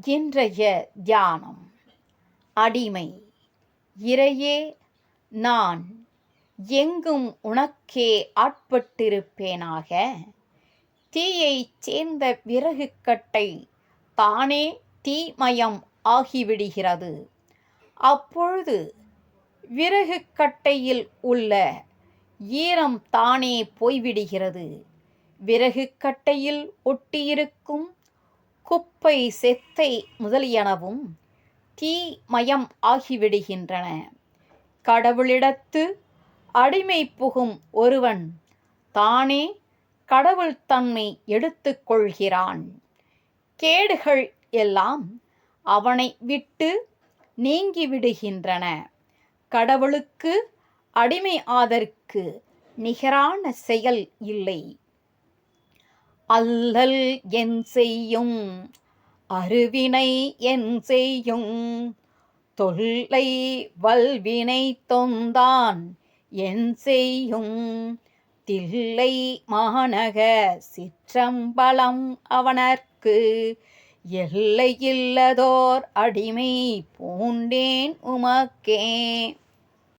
இன்றைய தியானம். அடிமை. இறையே, நான் எங்கும் உனக்கே ஆட்பட்டிருப்பேனாக. தீயைச் சேர்ந்த விறகுக்கட்டை தானே தீமயம் ஆகிவிடுகிறது. அப்பொழுது விறகுக்கட்டையில் உள்ள ஈரம் தானே போய்விடுகிறது. விறகுக்கட்டையில் ஒட்டியிருக்கும் குப்பை, செத்தை முதலியனவும் தீமயம் ஆகிவிடுகின்றன. கடவுளிடத்து அடிமை புகும் ஒருவன் தானே கடவுள் தன்மை எடுத்து கொள்கிறான். கேடுகள் எல்லாம் அவனை விட்டு நீங்கிவிடுகின்றன. கடவுளுக்கு அடிமை ஆதற்கு நிகரான செயல் இல்லை. அல்லல் என் செய்யும், அருவினை என் செய்யும், தொல்லை வல்வினை தொந்தான் என் செய்யும், தில்லை மாநக சிற்றம்பலம் அவனர்க்கு எல்லையில்லதோர் அடிமை பூண்டேன் உமக்கே.